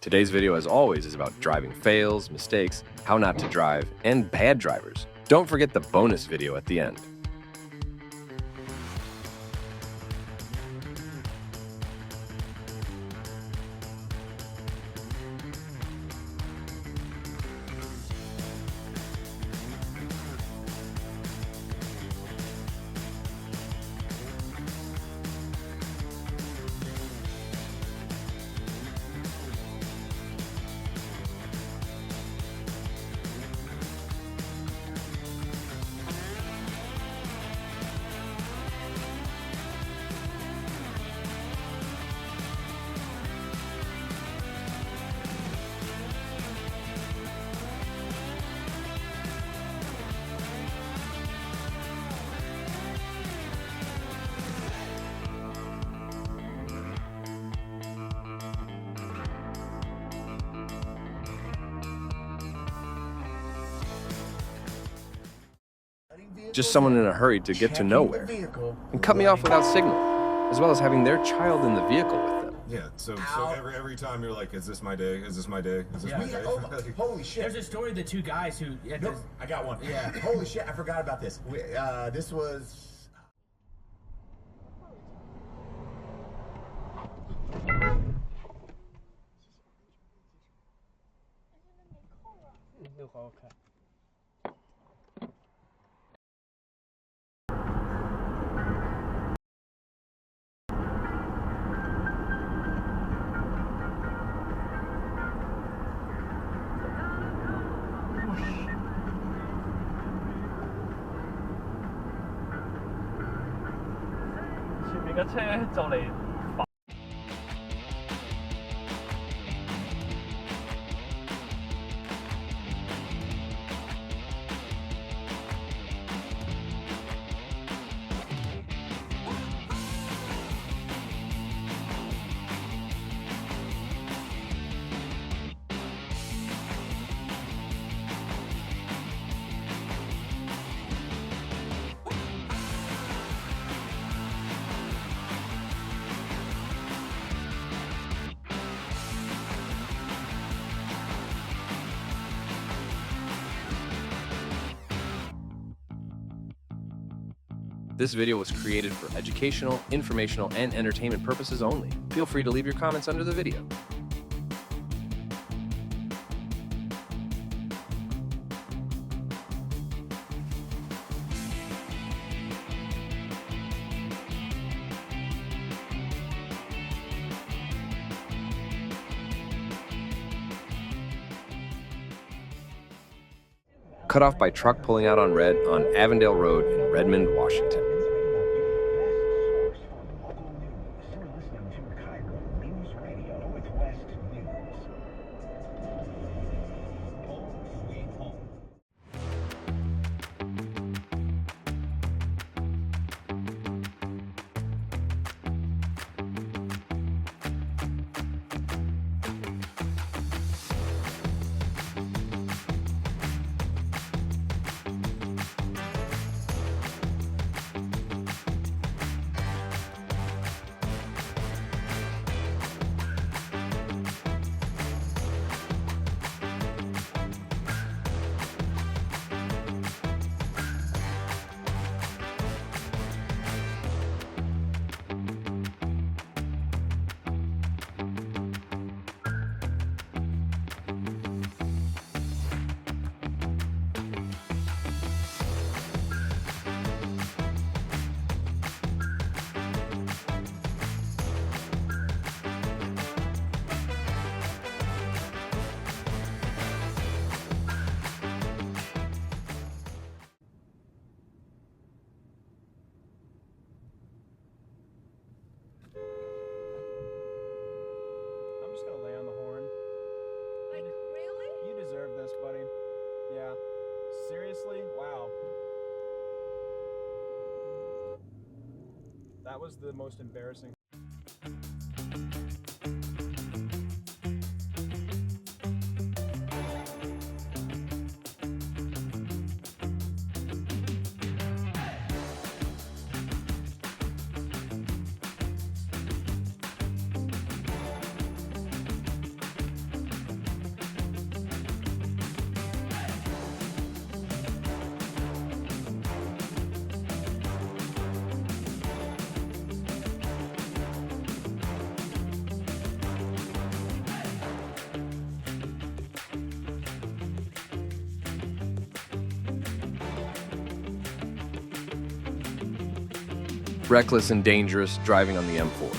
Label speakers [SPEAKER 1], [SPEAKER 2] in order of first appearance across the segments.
[SPEAKER 1] Today's video, as always, is about driving fails, mistakes, how not to drive, and bad drivers. Don't forget the bonus video at the end. Just someone in a hurry to get to nowhere, and cut me off without signal, as well as having their child in the vehicle with them.
[SPEAKER 2] Yeah, so every time you're like, is this my day? Is this my day? Is this my day?
[SPEAKER 3] Oh, holy shit.
[SPEAKER 4] There's a story of the two guys who... Yeah,
[SPEAKER 3] no, I got one. Yeah. Holy shit, I forgot about this. This was...
[SPEAKER 1] This video was created for educational, informational, and entertainment purposes only. Feel free to leave your comments under the video. Cut off by truck pulling out on red on Avondale Road in Redmond, Washington.
[SPEAKER 5] I'm just gonna lay on the horn.
[SPEAKER 6] Like, really?
[SPEAKER 5] You deserve this, buddy. Yeah. Seriously? Wow. That was the most embarrassing.
[SPEAKER 1] Reckless and dangerous driving on the M4.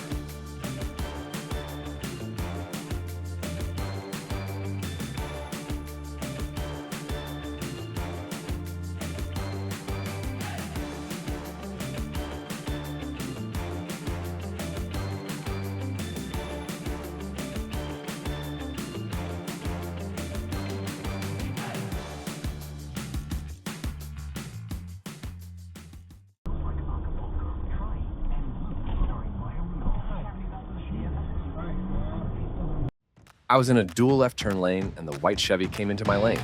[SPEAKER 1] I was in a dual left turn lane and the white Chevy came into my lane.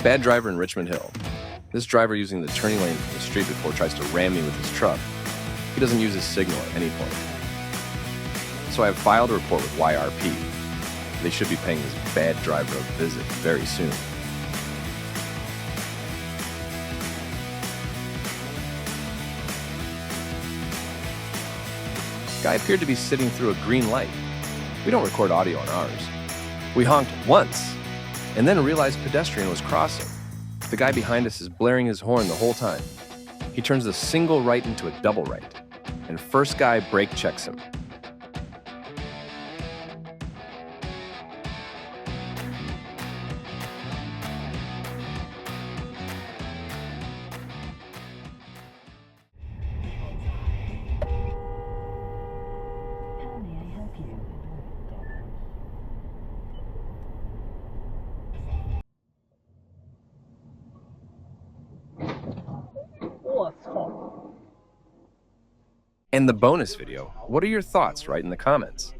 [SPEAKER 1] Bad driver in Richmond Hill. This driver using the turning lane from the street before tries to ram me with his truck. He doesn't use his signal at any point. So I have filed a report with YRP. They should be paying this bad driver a visit very soon. Guy appeared to be sitting through a green light. We don't record audio on ours. We honked once, and then realized pedestrian was crossing. The guy behind us is blaring his horn the whole time. He turns the single right into a double right, and first guy brake checks him. And the bonus video, what are your thoughts? Write in the comments.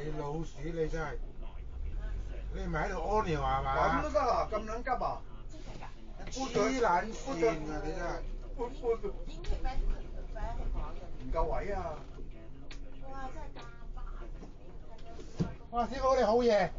[SPEAKER 7] 你老鼠你真係，你唔係喺度屙尿係嘛？咁都得啊？咁撚急啊？黐撚線啊！你真係，唔夠位啊！哇！師傅你好嘢。